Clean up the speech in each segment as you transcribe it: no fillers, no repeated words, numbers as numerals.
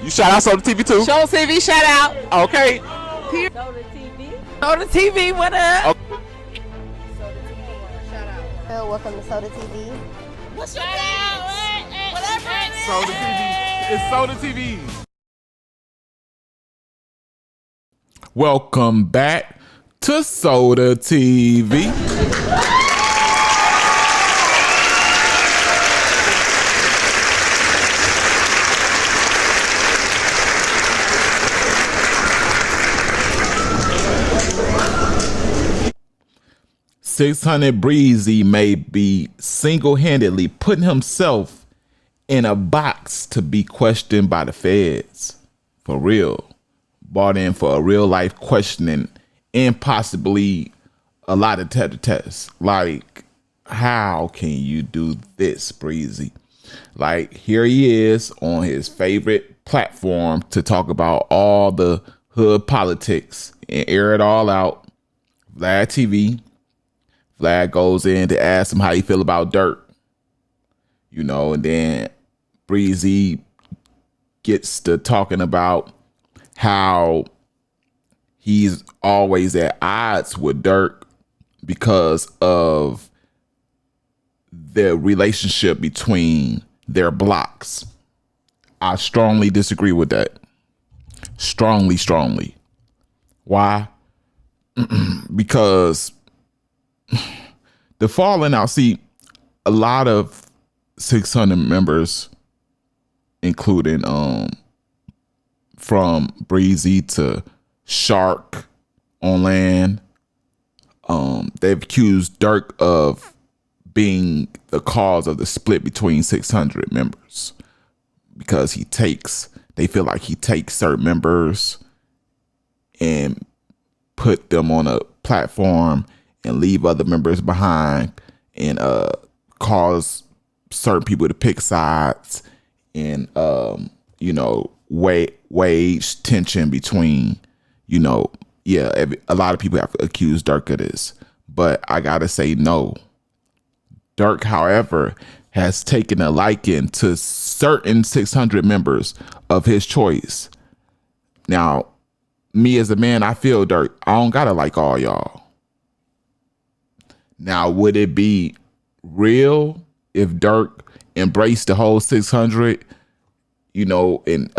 You shout out Soda TV too? Show TV shout out. Okay. Soda TV. Soda TV, what up? Okay. Soda TV. Shout out. Welcome to Soda TV. What's your name? Whatever it is. Soda TV. It's Soda TV. Welcome back to Soda TV. 600 Breezy may be single-handedly putting himself in a box to be questioned by the feds. For real. Brought in for a real life questioning and possibly a lot of tests. Like, how can you do this, Breezy? Like, here he is on his favorite platform to talk about all the hood politics and air it all out. Vlad TV. Vlad goes in to ask him how he feel about Durk. You know, and then Breezy gets to talking about how he's always at odds with Durk because of the relationship between their blocks. I strongly disagree with that. Strongly. Why? Because the falling out, see, a lot of 600 members, including from Breezy to Shark on land, they've accused Durk of being the cause of the split between 600 members because they feel like he takes certain members and put them on a platform and leave other members behind and cause certain people to pick sides and wage tension between, a lot of people have accused Durk of this, but I gotta say no. Durk, however, has taken a liking to certain 600 members of his choice. Now, me as a man, I feel Durk. I don't gotta like all y'all. Now, would it be real if Durk embraced the whole 600, and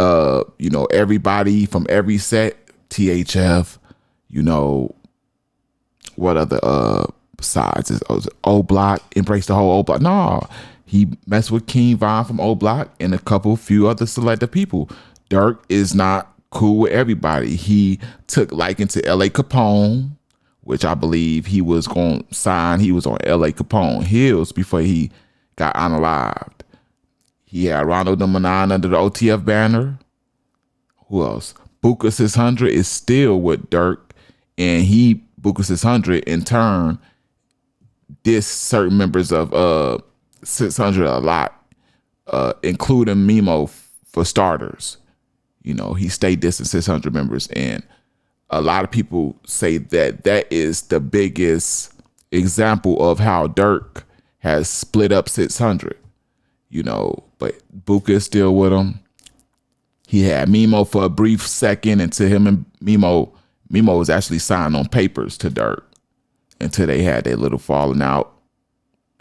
everybody from every set, THF, what other sides is O Block, embrace the whole O Block? No, he messed with King Von from O Block and a few other selected people. Durk is not cool with everybody. He took liking to LA Capone, which I believe he was going to sign. He was on LA Capone Hills before he got unalived. He had Ronald number 9 under the OTF banner. Who else? Buka 600 is still with Durk, and Buka 600 in turn dissed certain members of 600 a lot, including Mimo for starters. He stayed dissing 600 members, and a lot of people say that is the biggest example of how Durk has split up 600, but Buka is still with him. He had Mimo for a brief second until him and Mimo was actually signed on papers to Durk until they had their little falling out.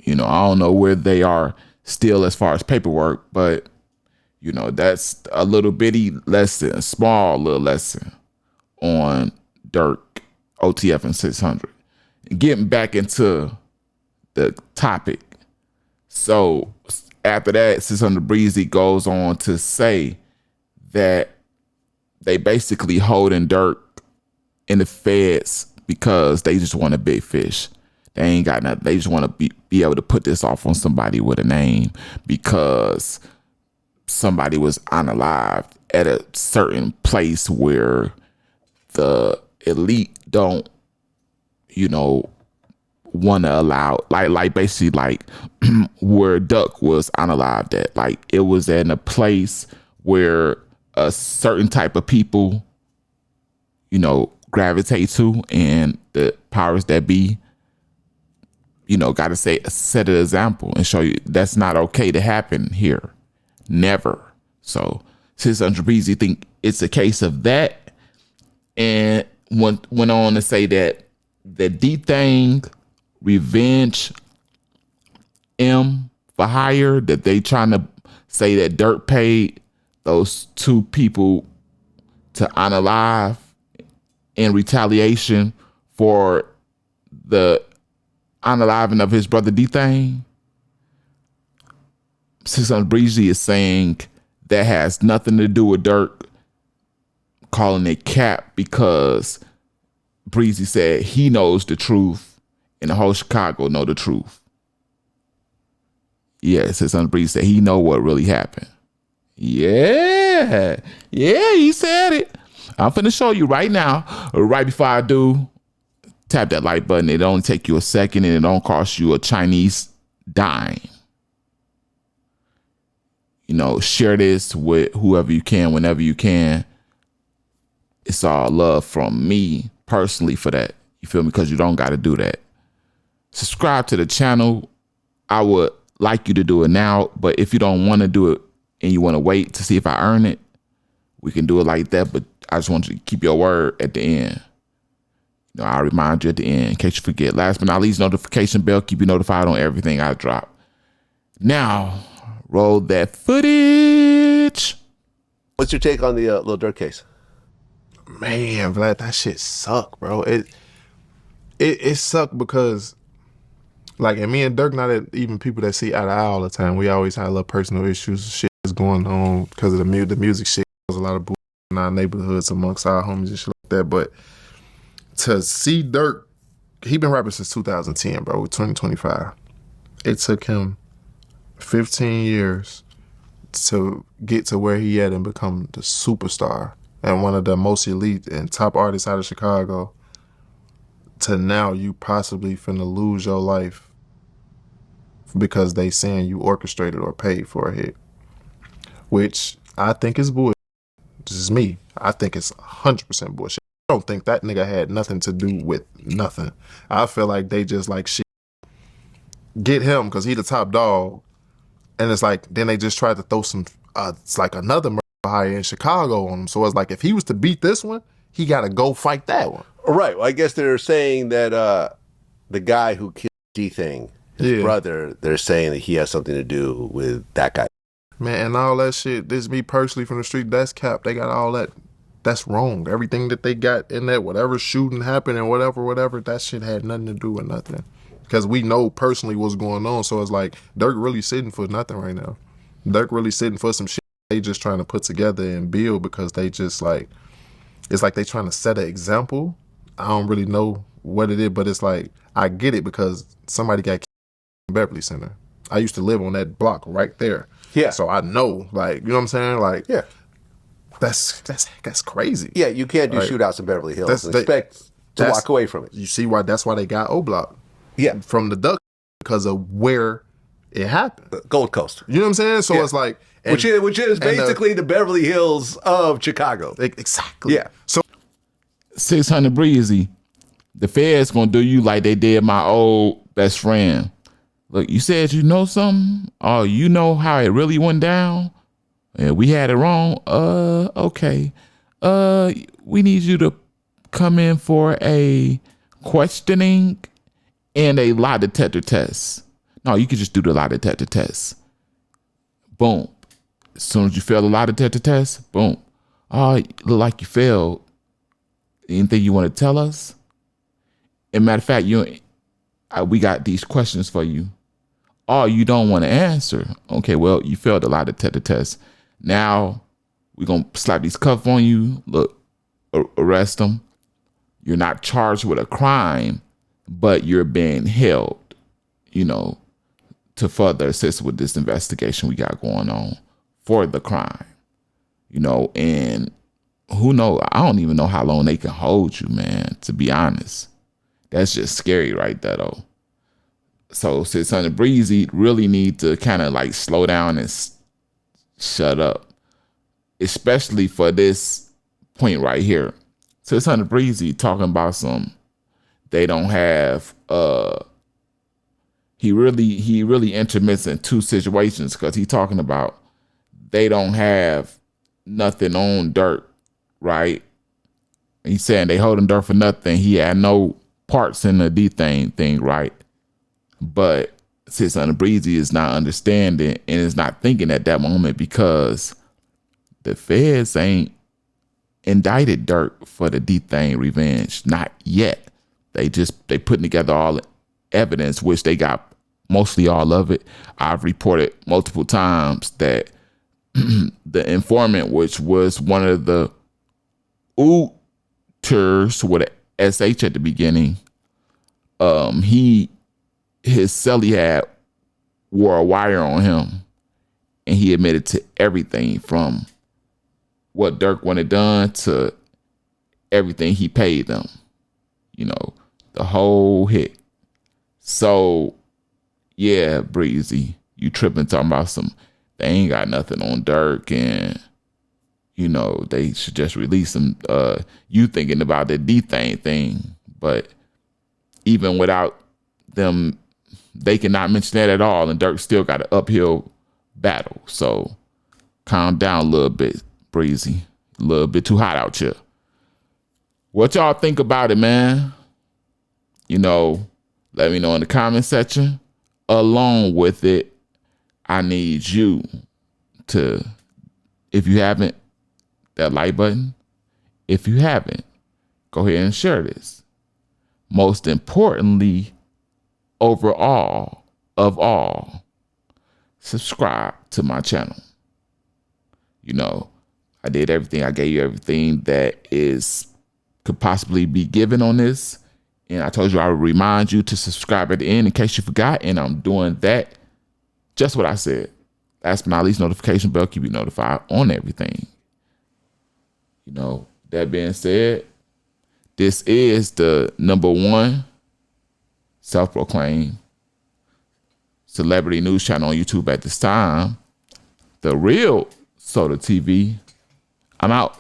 I don't know where they are still as far as paperwork, but that's a little bitty lesson, a small little lesson on Durk, OTF, and 600. Getting back into the topic. So after that, 600 Breezy goes on to say that they basically holding Durk in the feds because they just want a big fish. They ain't got nothing. They just want to be able to put this off on somebody with a name because somebody was unalived at a certain place where the elite don't, want to allow, like basically like where Duck was unalived at. Like it was in a place where a certain type of people, gravitate to, and the powers that be, got to set an example and show you that's not okay to happen here. Never. So 600 Breezy think it's a case of that, and went on to say that the D thing, Revenge M for Hire, that they trying to say that Durk paid those two people to unalive in retaliation for the unaliving of his brother D thing. 600 Breezy is saying that has nothing to do with Durk, calling it cap because Breezy said he knows the truth and the whole Chicago know the truth. Yeah, 600 Breezy said he know what really happened. Yeah, he said it. I'm finna show you right now. Right before I do, tap that like button. It only take you a second and it don't cost you a Chinese dime. You know, share this with whoever you can, whenever you can. It's all love from me personally for that. You feel me? Because you don't got to do that. Subscribe to the channel. I would like you to do it now, but if you don't want to do it and you want to wait to see if I earn it, we can do it like that. But I just want you to keep your word at the end. You know, I'll remind you at the end in case you forget. Last but not least, notification bell. Keep you notified on everything I drop. Now, roll that footage. What's your take on the Lil Durk case? Man, Vlad, that shit suck, bro. It sucked because, like, and me and Durk, not even people that see eye to eye all the time. We always had a little personal issues, shit that's going on because of the music shit. There's a lot of bullshit in our neighborhoods amongst our homies and shit like that. But to see Durk, he been rapping since 2010, bro. 2025. It took him 15 years to get to where he at and become the superstar and one of the most elite and top artists out of Chicago, to now you possibly finna lose your life because they saying you orchestrated or paid for a hit, which I think is bullshit. This is me. I think it's 100% bullshit. I don't think that nigga had nothing to do with nothing. I feel like they just like shit. Get him because he the top dog. And it's like, then they just tried to throw some, it's like another murder hire in Chicago on him. So it's like, if he was to beat this one, he got to go fight that one. Right. Well, I guess they're saying that the guy who killed D-Thing, his brother, they're saying that he has something to do with that guy. Man, and all that shit, this is me personally from the street, that's cap. They got all that. That's wrong. Everything that they got in that, whatever shooting happened and whatever, that shit had nothing to do with nothing. Because we know personally what's going on. So it's like, Durk really sitting for nothing right now. Durk really sitting for some shit they just trying to put together and build because they just like, it's like they trying to set an example. I don't really know what it is, but it's like, I get it because somebody got killed in Beverly Center. I used to live on that block right there. Yeah. So I know, like, you know what I'm saying? Like, yeah, that's crazy. Yeah, you can't do shootouts in Beverly Hills and expect to walk away from it. You see why? That's why they got O Block. Yeah, from the Duck, because of where it happened. Gold Coast. You know what I'm saying? So it's like, which is basically the Beverly Hills of Chicago. Exactly. Yeah. So 600 Breezy, the feds gonna do you like they did my old best friend. Look, you said you know something? Oh, you know how it really went down? And we had it wrong. Okay. We need you to come in for a questioning and a lie detector test. No, you can just do the lie detector test. Boom. As soon as you fail the lie detector test, boom. Oh, you look like you failed. Anything you want to tell us? And matter of fact, we got these questions for you. Oh, you don't want to answer. Okay, well, you failed the lie detector test. Now, we're going to slap these cuffs on you. Look, arrest them. You're not charged with a crime, but you're being held, to further assist with this investigation we got going on for the crime. And who knows? I don't even know how long they can hold you, man, to be honest. That's just scary right there, though. So 600 Breezy really need to kind of like slow down and shut up, especially for this point right here. 600 Breezy talking about they don't have, he really intermits in two situations because he's talking about they don't have nothing on Durk, right? He's saying they holding Durk for nothing. He had no parts in the thing, right? But since Breezy is not understanding and is not thinking at that moment because the feds ain't indicted Durk for the thing revenge, not yet. They putting together all the evidence, which they got mostly all of it. I've reported multiple times that the informant, which was one of the Ooters with a SH at the beginning, his celly had wore a wire on him, and he admitted to everything from what Durk wanted done to everything he paid them. You know, the whole hit. So, yeah, Breezy, you tripping talking about they ain't got nothing on Durk and, you know, they should just release him. You thinking about the thing, but even without them, they cannot mention that at all, and Durk still got an uphill battle. So calm down a little bit, Breezy. A little bit too hot out here. What y'all think about it, man? You know, let me know in the comment section. Along with it, I need you to, if you haven't, that like button. If you haven't, go ahead and share this. Most importantly, overall of all, subscribe to my channel. You know, I did everything. I gave you everything that could possibly be given on this. And I told you I would remind you to subscribe at the end in case you forgot. And I'm doing that. Just what I said. Last but not least, notification bell, keep you notified on everything. You know, that being said, this is the #1 self-proclaimed celebrity news channel on YouTube at this time. The real Soda TV. I'm out.